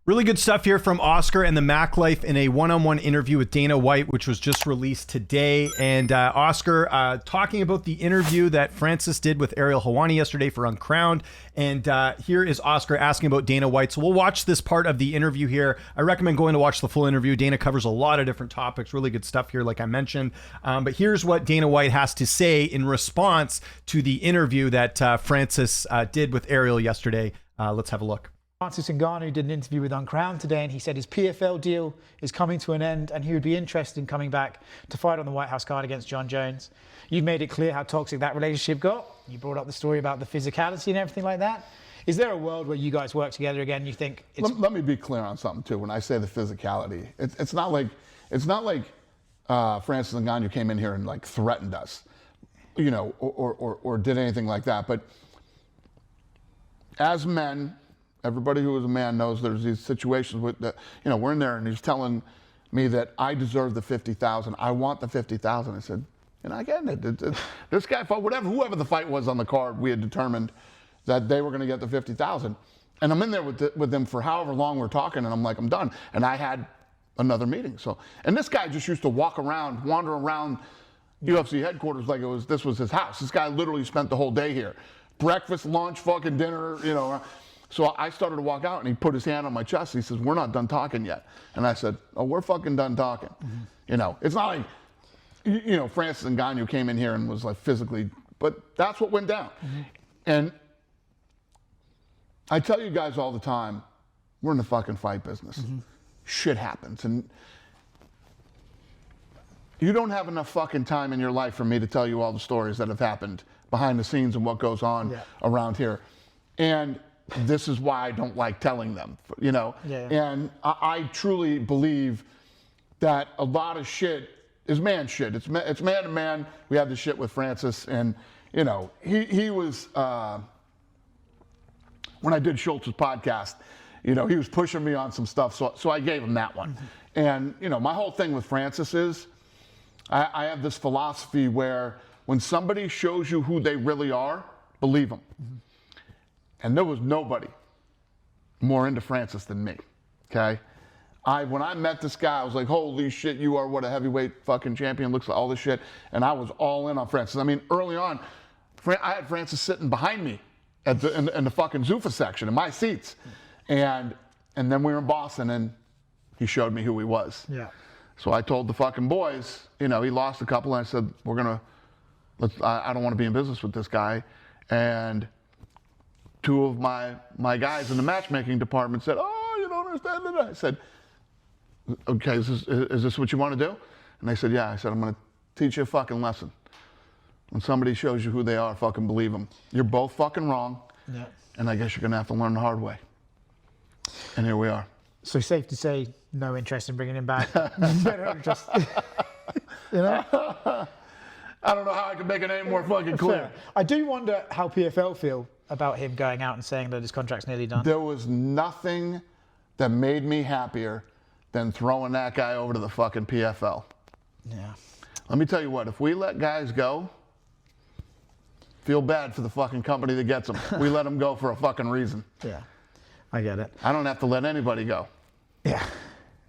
Really good stuff here from Oscar and the Mac Life in a one-on-one interview with Dana White, which was just released today. And Oscar talking about the interview that Francis did with Ariel Helwani yesterday for Uncrowned. And here is Oscar asking about Dana White. So we'll watch this part of the interview here. I recommend going to watch the full interview. Dana covers a lot of different topics. Really good stuff here, like I mentioned. But here's what Dana White has to say in response to the interview that Francis did with Ariel yesterday. Let's have a look. Francis Ngannou did an interview with Uncrowned today, and he said his PFL deal is coming to an end and he would be interested in coming back to fight on the White House card against John Jones. You've made it clear how toxic that relationship got. You brought up the story about the physicality and everything like that. Is there a world where you guys work together again? You think it's... Let me be clear on something too. When I say the physicality, it's not like Francis Ngannou came in here and like threatened us, you know, or did anything like that. But as men, everybody who is a man knows there's these situations with that, you know, we're in there and he's telling me that I deserve the 50,000. I want the 50,000. I said, you know, again, this guy fought, whoever the fight was on the card, we had determined that they were going to get the 50,000. And I'm in there with them for however long we're talking, and I'm like, I'm done. And I had another meeting. So, and this guy just used to wander around UFC headquarters like this was his house. This guy literally spent the whole day here. Breakfast, lunch, fucking dinner, you know. So I started to walk out, and he put his hand on my chest. He says, "We're not done talking yet." And I said, "Oh, we're fucking done talking." Mm-hmm. You know, it's not like, you know, Francis Ngannou came in here and was like physically, but that's what went down. Mm-hmm. And I tell you guys all the time, we're in the fucking fight business. Mm-hmm. Shit happens, and you don't have enough fucking time in your life for me to tell you all the stories that have happened behind the scenes and what goes on around here. And this is why I don't like telling them, you know? Yeah. And I truly believe that a lot of shit is man shit. It's man to man. We had the shit with Francis, and, you know, he was, when I did Schultz's podcast, you know, he was pushing me on some stuff, so I gave him that one. Mm-hmm. And, you know, my whole thing with Francis is I have this philosophy where when somebody shows you who they really are, believe them. Mm-hmm. And there was nobody more into Francis than me, okay? When I met this guy, I was like, holy shit, you are what a heavyweight fucking champion looks like, all this shit. And I was all in on Francis. I mean, early on, I had Francis sitting behind me in the fucking Zuffa section, in my seats. And then we were in Boston, and he showed me who he was. Yeah. So I told the fucking boys, you know, he lost a couple, and I said, I don't want to be in business with this guy. And two of my guys in the matchmaking department said, oh, you don't understand. I said, okay, is this what you want to do? And they said, yeah. I said, I'm going to teach you a fucking lesson. When somebody shows you who they are, fucking believe them. You're both fucking wrong. Yeah. And I guess you're going to have to learn the hard way. And here we are. So safe to say, no interest in bringing him back. Just, you know? I don't know how I can make it any more fucking clear. Fair. I do wonder how PFL feel about him going out and saying that his contract's nearly done. There was nothing that made me happier than throwing that guy over to the fucking PFL. Yeah. Let me tell you what, if we let guys go, feel bad for the fucking company that gets them. We let them go for a fucking reason. Yeah, I get it. I don't have to let anybody go. Yeah.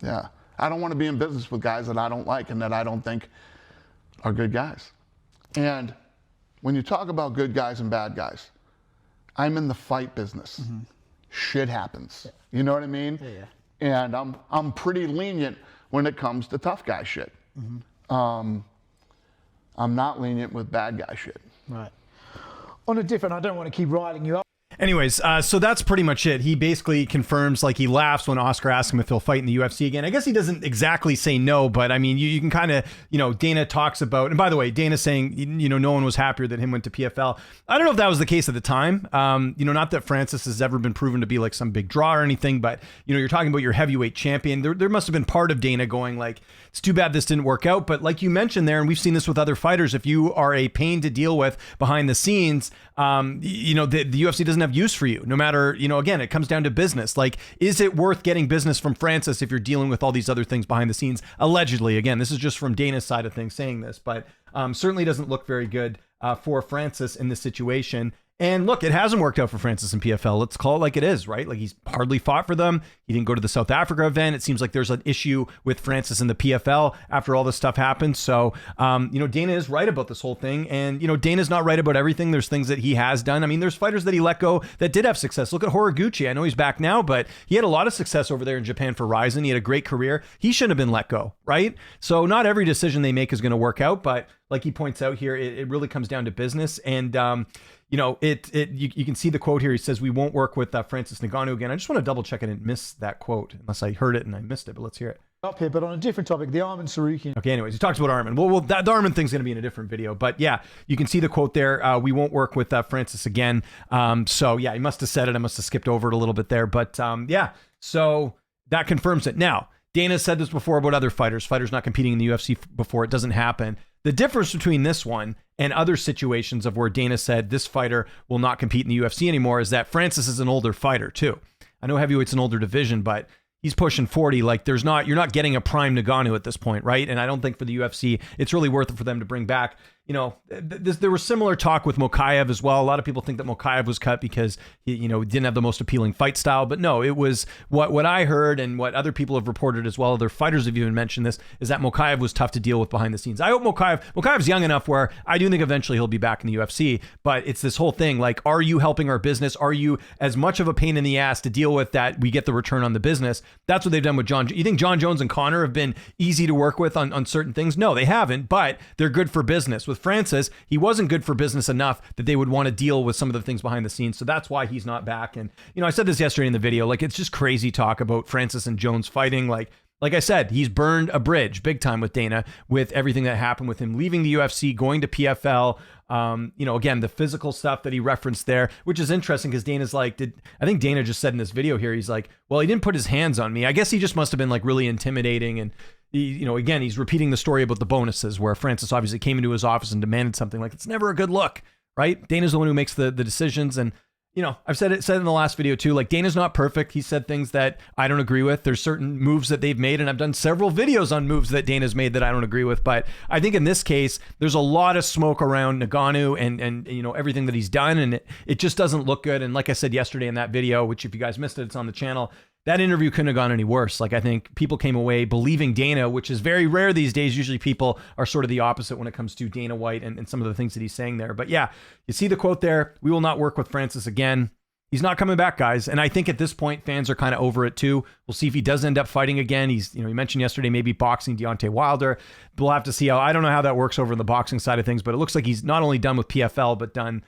Yeah. I don't want to be in business with guys that I don't like and that I don't think are good guys. And when you talk about good guys and bad guys, I'm in the fight business. Mm-hmm. Shit happens. Yeah. You know what I mean? Yeah, yeah. And I'm pretty lenient when it comes to tough guy shit. Mm-hmm. I'm not lenient with bad guy shit. Right. On a different, I don't want to keep riling you up. Anyways, so that's pretty much it. He basically confirms, like, he laughs when Oscar asks him if he'll fight in the UFC again. I guess he doesn't exactly say no, but I mean, you can kind of, you know, Dana talks about, and by the way, Dana's saying, you know, no one was happier that him went to PFL. I don't know if that was the case at the time. You know, not that Francis has ever been proven to be like some big draw or anything, but, you know, you're talking about your heavyweight champion. There must have been part of Dana going like, it's too bad this didn't work out. But like you mentioned there, and we've seen this with other fighters, if you are a pain to deal with behind the scenes, you know, the UFC doesn't have use for you, no matter, you know, again, it comes down to business. Like, is it worth getting business from Francis if you're dealing with all these other things behind the scenes? Allegedly, again, this is just from Dana's side of things saying this, but certainly doesn't look very good for Francis in this situation. And look, it hasn't worked out for Francis in PFL. Let's call it like it is, right? Like he's hardly fought for them. He didn't go to the South Africa event. It seems like there's an issue with Francis in the PFL after all this stuff happened. So, Dana is right about this whole thing. And, Dana's not right about everything. There's things that he has done. I mean, there's fighters that he let go that did have success. Look at Horiguchi. I know he's back now, but he had a lot of success over there in Japan for Ryzen. He had a great career. He shouldn't have been let go, right? So not every decision they make is going to work out, but like he points out here, it really comes down to business. And, you can see the quote here. He says, "We won't work with Francis Ngannou again." I just want to double check I didn't miss that quote, unless I heard it and I missed it, but let's hear it. Up here, but on a different topic, the Arman Sarukian. Okay, anyways, he talks about Arman. Well, the Arman thing's going to be in a different video, but yeah, you can see the quote there. "We won't work with Francis again." So yeah, he must have said it. I must have skipped over it a little bit there, but so that confirms it. Now, Dana said this before about other fighters not competing in the UFC before. It doesn't happen. The difference between this one and other situations of where Dana said this fighter will not compete in the UFC anymore is that Francis is an older fighter too. I know heavyweight's an older division, but he's pushing 40. Like you're not getting a prime Ngannou at this point, right? And I don't think for the UFC, it's really worth it for them to bring back. There was similar talk with Mokaev as well. A lot of people think that Mokaev was cut because he didn't have the most appealing fight style, but no, it was what I heard and what other people have reported as well. Other fighters have even mentioned this, is that Mokaev was tough to deal with behind the scenes. I hope Mokaev's young enough where I do think eventually he'll be back in the UFC, but it's this whole thing, like, are you helping our business? Are you as much of a pain in the ass to deal with that we get the return on the business? That's what they've done with John. You think John Jones and Connor have been easy to work with on certain things? No, they haven't, but they're good for business. With Francis, he wasn't good for business enough that they would want to deal with some of the things behind the scenes. So that's why he's not back. And, I said this yesterday in the video, like, it's just crazy talk about Francis and Jones fighting. Like I said, he's burned a bridge big time with Dana, with everything that happened with him leaving the UFC, going to PFL. Again, the physical stuff that he referenced there, which is interesting because Dana's like, I think Dana just said in this video here, he's like, well, he didn't put his hands on me. I guess he just must have been like really intimidating. And again, he's repeating the story about the bonuses where Francis obviously came into his office and demanded something. Like, it's never a good look, right? Dana's the one who makes the decisions. And, I've said in the last video too, like, Dana's not perfect. He said things that I don't agree with. There's certain moves that they've made, and I've done several videos on moves that Dana's made that I don't agree with. But I think in this case, there's a lot of smoke around Ngannou and everything that he's done, and it just doesn't look good. And like I said yesterday in that video, which if you guys missed it, it's on the channel, that interview couldn't have gone any worse. Like, I think people came away believing Dana, which is very rare these days. Usually people are sort of the opposite when it comes to Dana White and some of the things that he's saying there. But yeah, you see the quote there, "We will not work with Francis again." He's not coming back, guys. And I think at this point, fans are kind of over it too. We'll see if he does end up fighting again. He mentioned yesterday, maybe boxing Deontay Wilder. We'll have to see I don't know how that works over in the boxing side of things, but it looks like he's not only done with PFL, but done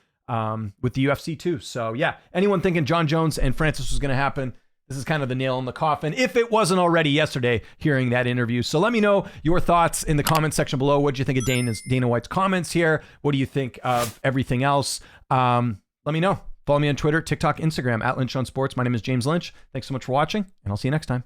with the UFC too. So yeah, anyone thinking John Jones and Francis was going to happen, this is kind of the nail in the coffin, if it wasn't already yesterday, hearing that interview. So let me know your thoughts in the comment section below. What do you think of Dana White's comments here? What do you think of everything else? Let me know. Follow me on Twitter, TikTok, Instagram, @Lynch on Sports. My name is James Lynch. Thanks so much for watching, and I'll see you next time.